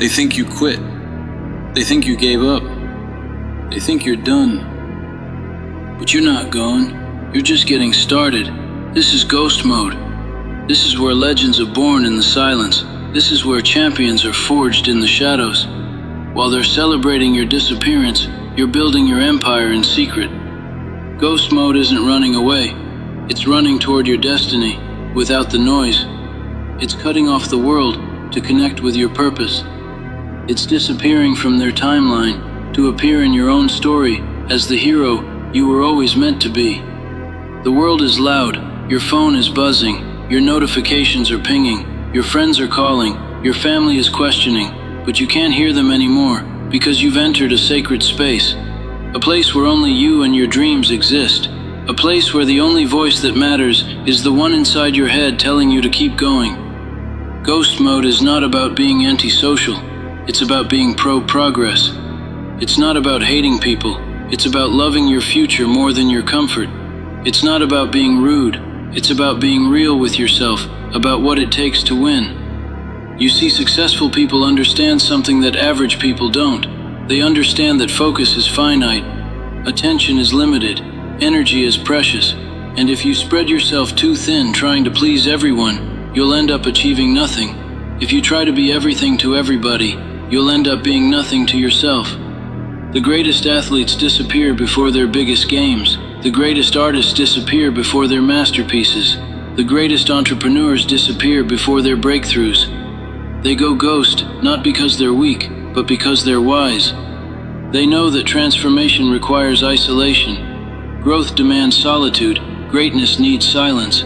They think you quit. They think you gave up. They think you're done. But you're not gone. You're just getting started. This is ghost mode. This is where legends are born in the silence. This is where champions are forged in the shadows. While they're celebrating your disappearance, you're building your empire in secret. Ghost mode isn't running away. It's running toward your destiny, without the noise. It's cutting off the world to connect with your purpose. It's disappearing from their timeline to appear in your own story as the hero you were always meant to be. The world is loud, your phone is buzzing, your notifications are pinging, your friends are calling, your family is questioning, but you can't hear them anymore because you've entered a sacred space. A place where only you and your dreams exist. A place where the only voice that matters is the one inside your head telling you to keep going. Ghost mode is not about being antisocial. It's about being pro-progress. It's not about hating people. It's about loving your future more than your comfort. It's not about being rude. It's about being real with yourself, about what it takes to win. You see, successful people understand something that average people don't. They understand that focus is finite, attention is limited, energy is precious, and if you spread yourself too thin trying to please everyone, you'll end up achieving nothing. If you try to be everything to everybody, you'll end up being nothing to yourself. The greatest athletes disappear before their biggest games. The greatest artists disappear before their masterpieces. The greatest entrepreneurs disappear before their breakthroughs. They go ghost, not because they're weak, but because they're wise. They know that transformation requires isolation. Growth demands solitude. Greatness needs silence.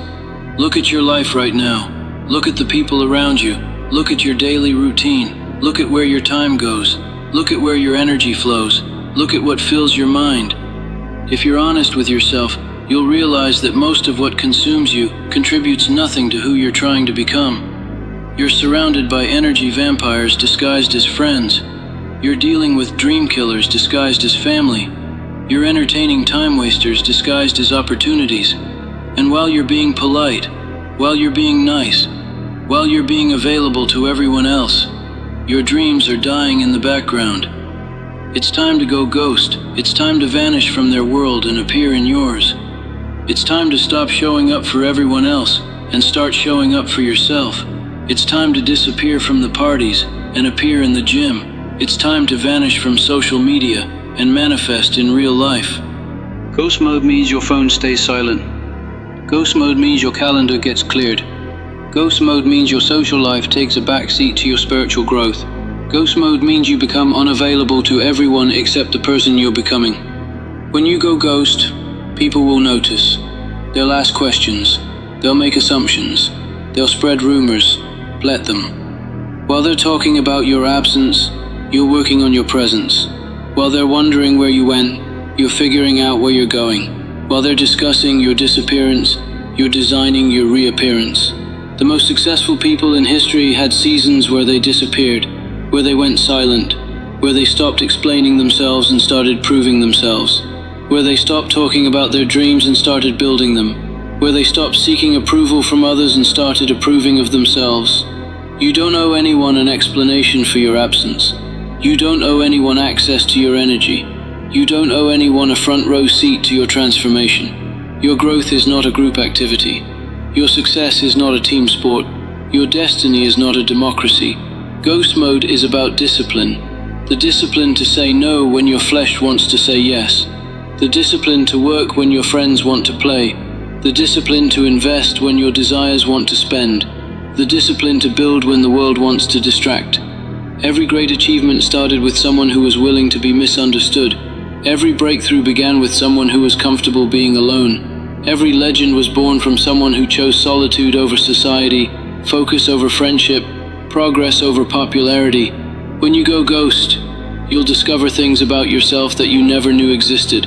Look at your life right now. Look at the people around you. Look at your daily routine. Look at where your time goes. Look at where your energy flows. Look at what fills your mind. If you're honest with yourself, you'll realize that most of what consumes you contributes nothing to who you're trying to become. You're surrounded by energy vampires disguised as friends. You're dealing with dream killers disguised as family. You're entertaining time wasters disguised as opportunities. And while you're being polite, while you're being nice, while you're being available to everyone else, your dreams are dying in the background. It's time to go ghost. It's time to vanish from their world and appear in yours. It's time to stop showing up for everyone else and start showing up for yourself. It's time to disappear from the parties and appear in the gym. It's time to vanish from social media and manifest in real life. Ghost mode means your phone stays silent. Ghost mode means your calendar gets cleared. Ghost mode means your social life takes a backseat to your spiritual growth. Ghost mode means you become unavailable to everyone except the person you're becoming. When you go ghost, people will notice. They'll ask questions. They'll make assumptions. They'll spread rumors. Let them. While they're talking about your absence, you're working on your presence. While they're wondering where you went, you're figuring out where you're going. While they're discussing your disappearance, you're designing your reappearance. The most successful people in history had seasons where they disappeared, where they went silent, where they stopped explaining themselves and started proving themselves, where they stopped talking about their dreams and started building them, where they stopped seeking approval from others and started approving of themselves. You don't owe anyone an explanation for your absence. You don't owe anyone access to your energy. You don't owe anyone a front row seat to your transformation. Your growth is not a group activity. Your success is not a team sport. Your destiny is not a democracy. Ghost mode is about discipline. The discipline to say no when your flesh wants to say yes. The discipline to work when your friends want to play. The discipline to invest when your desires want to spend. The discipline to build when the world wants to distract. Every great achievement started with someone who was willing to be misunderstood. Every breakthrough began with someone who was comfortable being alone. Every legend was born from someone who chose solitude over society, focus over friendship, progress over popularity. When you go ghost, you'll discover things about yourself that you never knew existed.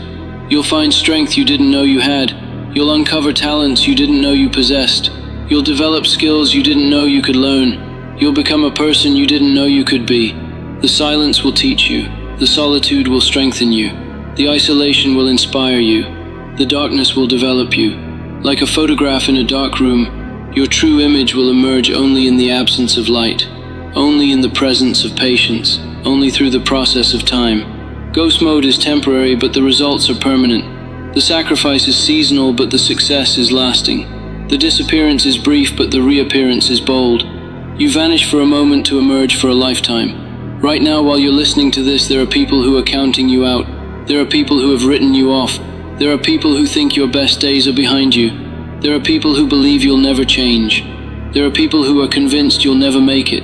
You'll find strength you didn't know you had. You'll uncover talents you didn't know you possessed. You'll develop skills you didn't know you could learn. You'll become a person you didn't know you could be. The silence will teach you. The solitude will strengthen you. The isolation will inspire you. The darkness will develop you. Like a photograph in a dark room, your true image will emerge only in the absence of light. only in the presence of patience, only through the process of time. Ghost mode is temporary, but the results are permanent. The sacrifice is seasonal, but the success is lasting. The disappearance is brief, but the reappearance is bold. You vanish for a moment to emerge for a lifetime. Right now, while you're listening to this, there are people who are counting you out. There are people who have written you off. There are people who think your best days are behind you. There are people who believe you'll never change. There are people who are convinced you'll never make it.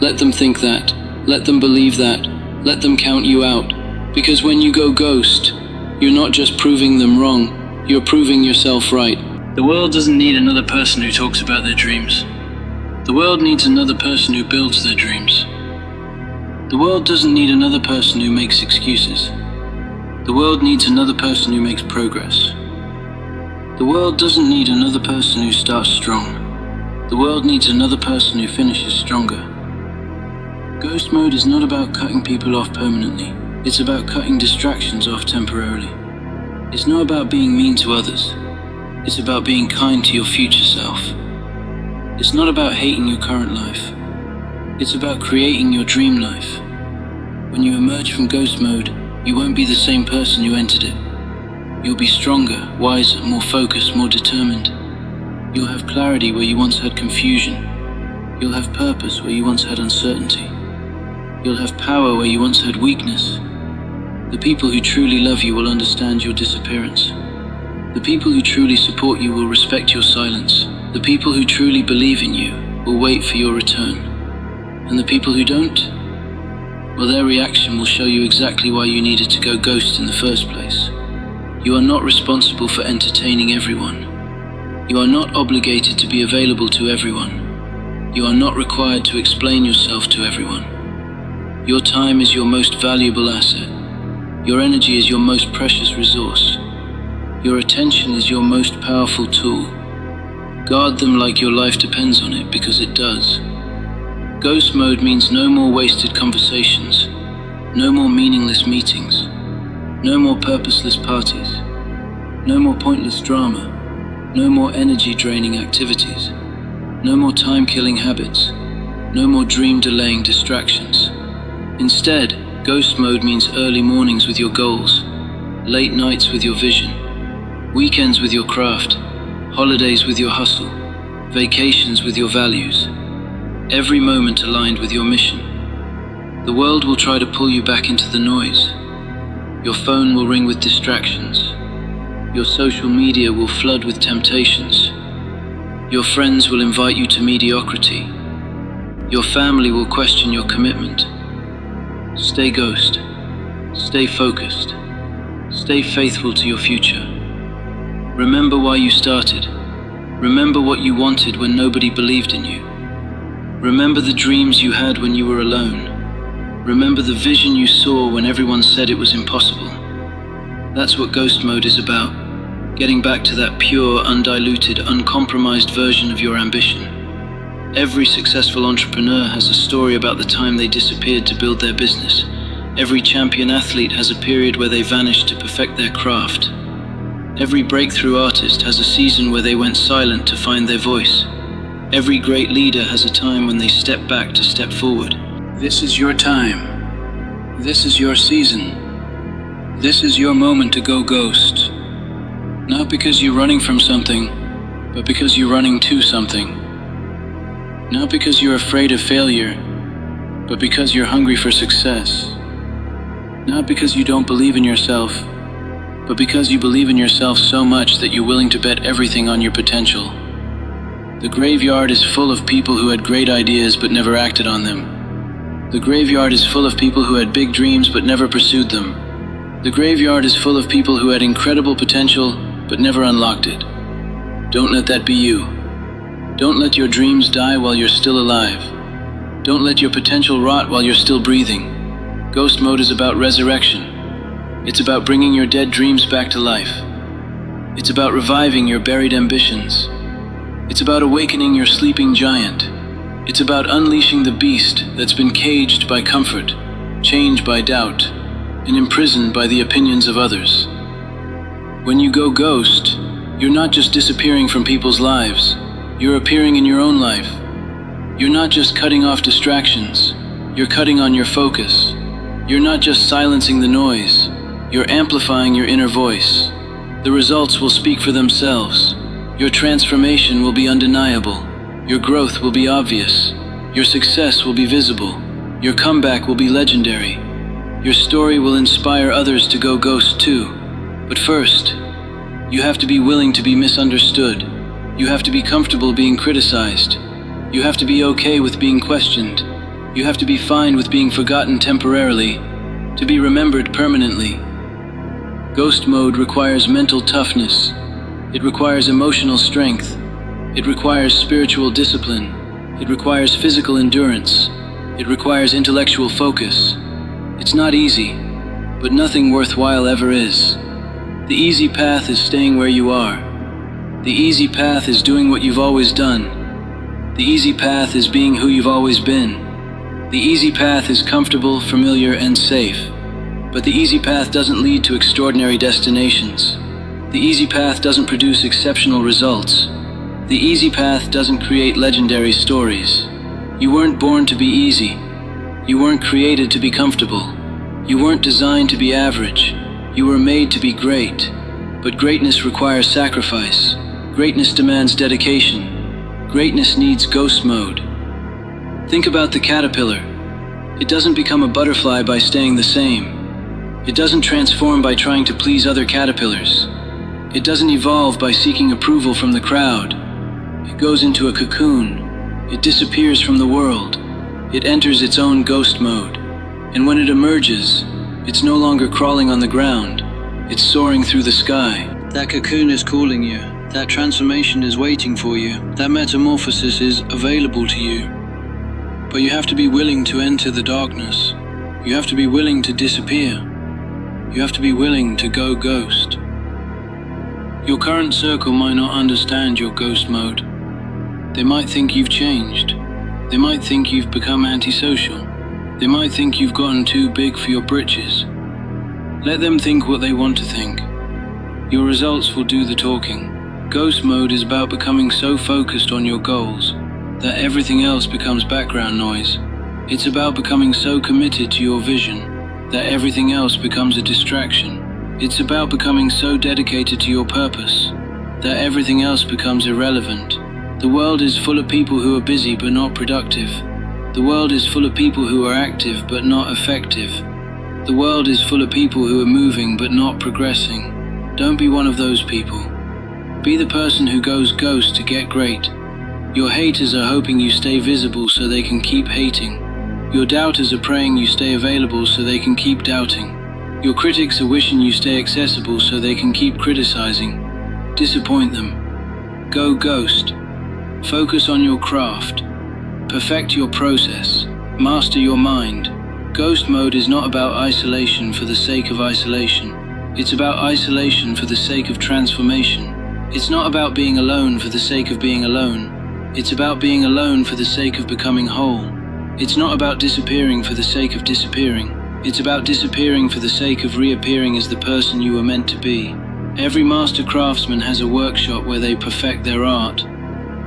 Let them think that. Let them believe that. Let them count you out. Because when you go ghost, you're not just proving them wrong, you're proving yourself right. The world doesn't need another person who talks about their dreams. The world needs another person who builds their dreams. The world doesn't need another person who makes excuses. The world needs another person who makes progress. The world doesn't need another person who starts strong. The world needs another person who finishes stronger. Ghost mode is not about cutting people off permanently. It's about cutting distractions off temporarily. It's not about being mean to others. It's about being kind to your future self. It's not about hating your current life. It's about creating your dream life. When you emerge from ghost mode, you won't be the same person you entered it. You'll be stronger, wiser, more focused, more determined. You'll have clarity where you once had confusion. You'll have purpose where you once had uncertainty. You'll have power where you once had weakness. The people who truly love you will understand your disappearance. The people who truly support you will respect your silence. The people who truly believe in you will wait for your return. And the people who don't, well, their reaction will show you exactly why you needed to go ghost in the first place. You are not responsible for entertaining everyone. You are not obligated to be available to everyone. You are not required to explain yourself to everyone. Your time is your most valuable asset. Your energy is your most precious resource. Your attention is your most powerful tool. Guard them like your life depends on it, because it does. Ghost mode means no more wasted conversations, no more meaningless meetings, no more purposeless parties, no more pointless drama, no more energy-draining activities, no more time-killing habits, no more dream-delaying distractions. Instead, ghost mode means early mornings with your goals, late nights with your vision, weekends with your craft, holidays with your hustle, vacations with your values, every moment aligned with your mission. The world will try to pull you back into the noise. Your phone will ring with distractions. Your social media will flood with temptations. Your friends will invite you to mediocrity. Your family will question your commitment. Stay ghost. Stay focused. Stay faithful to your future. Remember why you started. Remember what you wanted when nobody believed in you. Remember the dreams you had when you were alone. Remember the vision you saw when everyone said it was impossible. That's what ghost mode is about. Getting back to that pure, undiluted, uncompromised version of your ambition. Every successful entrepreneur has a story about the time they disappeared to build their business. Every champion athlete has a period where they vanished to perfect their craft. Every breakthrough artist has a season where they went silent to find their voice. Every great leader has a time when they step back to step forward. This is your time. This is your season. This is your moment to go ghost. Not because you're running from something, but because you're running to something. Not because you're afraid of failure, but because you're hungry for success. Not because you don't believe in yourself, but because you believe in yourself so much that you're willing to bet everything on your potential. The graveyard is full of people who had great ideas but never acted on them. The graveyard is full of people who had big dreams but never pursued them. The graveyard is full of people who had incredible potential but never unlocked it. Don't let that be you. Don't let your dreams die while you're still alive. Don't let your potential rot while you're still breathing. Ghost mode is about resurrection. It's about bringing your dead dreams back to life. It's about reviving your buried ambitions. It's about awakening your sleeping giant. It's about unleashing the beast that's been caged by comfort, chained by doubt, and imprisoned by the opinions of others. When you go ghost, you're not just disappearing from people's lives, you're appearing in your own life. You're not just cutting off distractions, you're cutting on your focus. You're not just silencing the noise, you're amplifying your inner voice. The results will speak for themselves. Your transformation will be undeniable. Your growth will be obvious. Your success will be visible. Your comeback will be legendary. Your story will inspire others to go ghost too. But first, you have to be willing to be misunderstood. You have to be comfortable being criticized. You have to be okay with being questioned. You have to be fine with being forgotten temporarily, to be remembered permanently. Ghost mode requires mental toughness. It requires emotional strength. It requires spiritual discipline. It requires physical endurance. It requires intellectual focus. It's not easy, but nothing worthwhile ever is. The easy path is staying where you are. The easy path is doing what you've always done. The easy path is being who you've always been. The easy path is comfortable, familiar, and safe. But the easy path doesn't lead to extraordinary destinations. The easy path doesn't produce exceptional results. The easy path doesn't create legendary stories. You weren't born to be easy. You weren't created to be comfortable. You weren't designed to be average. You were made to be great. But greatness requires sacrifice. Greatness demands dedication. Greatness needs ghost mode. Think about the caterpillar. It doesn't become a butterfly by staying the same. It doesn't transform by trying to please other caterpillars. It doesn't evolve by seeking approval from the crowd. It goes into a cocoon. It disappears from the world. It enters its own ghost mode. And when it emerges, it's no longer crawling on the ground. It's soaring through the sky. That cocoon is calling you. That transformation is waiting for you. That metamorphosis is available to you. But you have to be willing to enter the darkness. You have to be willing to disappear. You have to be willing to go ghost. Your current circle might not understand your ghost mode. They might think you've changed. They might think you've become antisocial. They might think you've gotten too big for your britches. Let them think what they want to think. Your results will do the talking. Ghost mode is about becoming so focused on your goals that everything else becomes background noise. It's about becoming so committed to your vision that everything else becomes a distraction. It's about becoming so dedicated to your purpose that everything else becomes irrelevant. The world is full of people who are busy but not productive. The world is full of people who are active but not effective. The world is full of people who are moving but not progressing. Don't be one of those people. Be the person who goes ghost to get great. Your haters are hoping you stay visible so they can keep hating. Your doubters are praying you stay available so they can keep doubting. Your critics are wishing you stay accessible so they can keep criticizing. Disappoint them. Go ghost. Focus on your craft. Perfect your process. Master your mind. Ghost mode is not about isolation for the sake of isolation. It's about isolation for the sake of transformation. It's not about being alone for the sake of being alone. It's about being alone for the sake of becoming whole. It's not about disappearing for the sake of disappearing. It's about disappearing for the sake of reappearing as the person you were meant to be. Every master craftsman has a workshop where they perfect their art.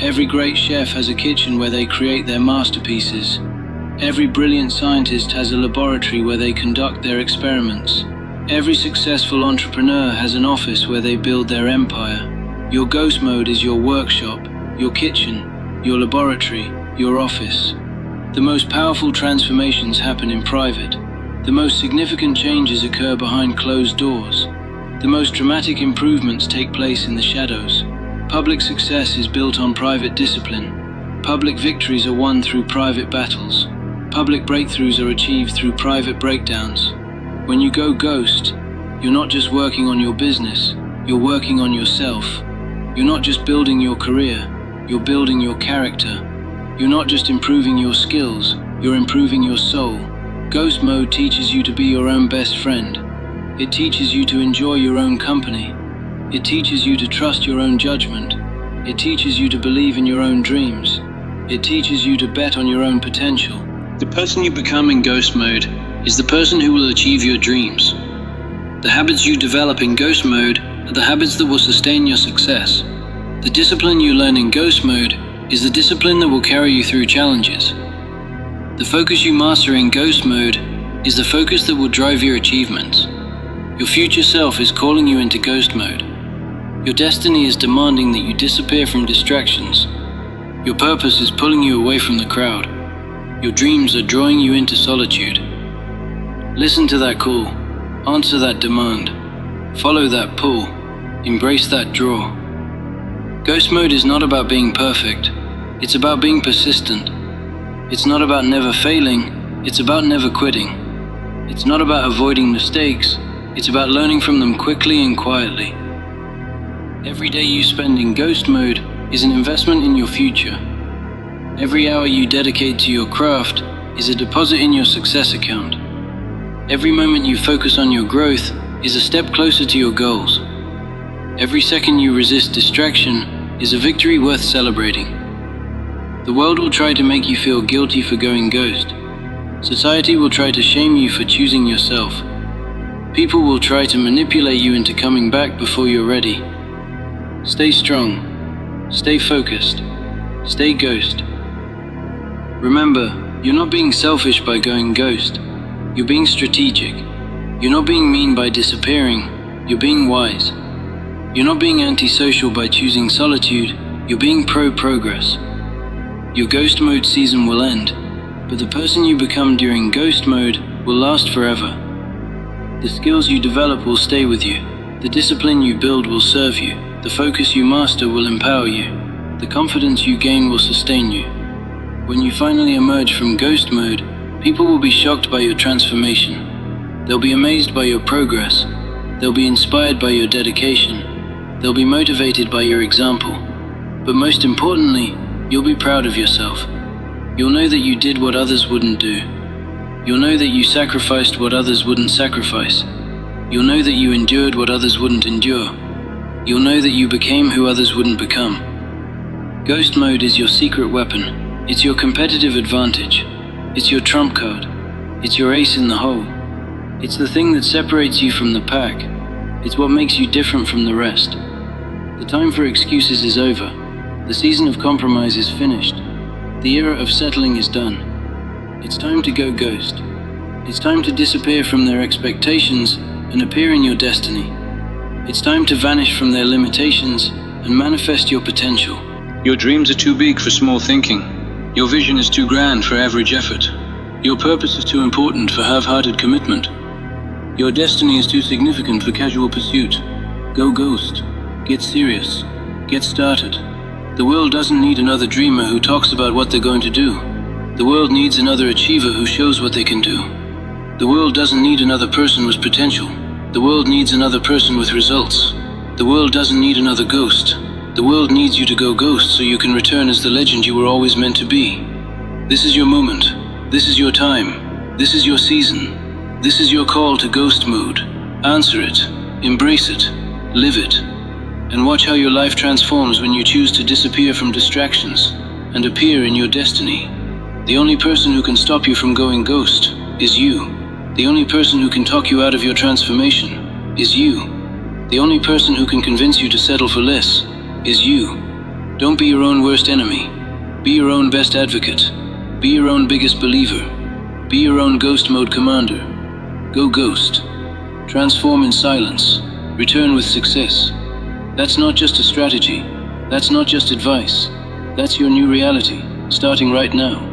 Every great chef has a kitchen where they create their masterpieces. Every brilliant scientist has a laboratory where they conduct their experiments. Every successful entrepreneur has an office where they build their empire. Your ghost mode is your workshop, your kitchen, your laboratory, your office. The most powerful transformations happen in private. The most significant changes occur behind closed doors. The most dramatic improvements take place in the shadows. Public success is built on private discipline. Public victories are won through private battles. Public breakthroughs are achieved through private breakdowns. When you go ghost, you're not just working on your business, you're working on yourself. You're not just building your career, you're building your character. You're not just improving your skills, you're improving your soul. Ghost mode teaches you to be your own best friend. It teaches you to enjoy your own company. It teaches you to trust your own judgment. It teaches you to believe in your own dreams. It teaches you to bet on your own potential. The person you become in ghost mode is the person who will achieve your dreams. The habits you develop in ghost mode are the habits that will sustain your success. The discipline you learn in ghost mode is the discipline that will carry you through challenges. The focus you master in ghost mode is the focus that will drive your achievements. Your future self is calling you into ghost mode. Your destiny is demanding that you disappear from distractions. Your purpose is pulling you away from the crowd. Your dreams are drawing you into solitude. Listen to that call. Answer that demand. Follow that pull. Embrace that draw. Ghost mode is not about being perfect. It's about being persistent. It's not about never failing. It's about never quitting. It's not about avoiding mistakes. It's about learning from them quickly and quietly. Every day you spend in ghost mode is an investment in your future. Every hour you dedicate to your craft is a deposit in your success account. Every moment you focus on your growth is a step closer to your goals. Every second you resist distraction is a victory worth celebrating. The world will try to make you feel guilty for going ghost. Society will try to shame you for choosing yourself. People will try to manipulate you into coming back before you're ready. Stay strong. Stay focused. Stay ghost. Remember, you're not being selfish by going ghost. You're being strategic. You're not being mean by disappearing. You're being wise. You're not being antisocial by choosing solitude. You're being pro-progress. Your ghost mode season will end, but the person you become during ghost mode will last forever. The skills you develop will stay with you. The discipline you build will serve you. The focus you master will empower you. The confidence you gain will sustain you. When you finally emerge from ghost mode, people will be shocked by your transformation. They'll be amazed by your progress. They'll be inspired by your dedication. They'll be motivated by your example. But most importantly, you'll be proud of yourself. You'll know that you did what others wouldn't do. You'll know that you sacrificed what others wouldn't sacrifice. You'll know that you endured what others wouldn't endure. You'll know that you became who others wouldn't become. Ghost mode is your secret weapon. It's your competitive advantage. It's your trump card. It's your ace in the hole. It's the thing that separates you from the pack. It's what makes you different from the rest. The time for excuses is over. The season of compromise is finished. The era of settling is done. It's time to go ghost. It's time to disappear from their expectations and appear in your destiny. It's time to vanish from their limitations and manifest your potential. Your dreams are too big for small thinking. Your vision is too grand for average effort. Your purpose is too important for half-hearted commitment. Your destiny is too significant for casual pursuit. Go ghost. Get serious. Get started. The world doesn't need another dreamer who talks about what they're going to do. The world needs another achiever who shows what they can do. The world doesn't need another person with potential. The world needs another person with results. The world doesn't need another ghost. The world needs you to go ghost so you can return as the legend you were always meant to be. This is your moment. This is your time. This is your season. This is your call to ghost mode. Answer it. Embrace it. Live it. And watch how your life transforms when you choose to disappear from distractions and appear in your destiny. The only person who can stop you from going ghost is you. The only person who can talk you out of your transformation is you. The only person who can convince you to settle for less is you. Don't be your own worst enemy. Be your own best advocate. Be your own biggest believer. Be your own ghost mode commander. Go ghost. Transform in silence. Return with success. That's not just a strategy. That's not just advice. That's your new reality, starting right now.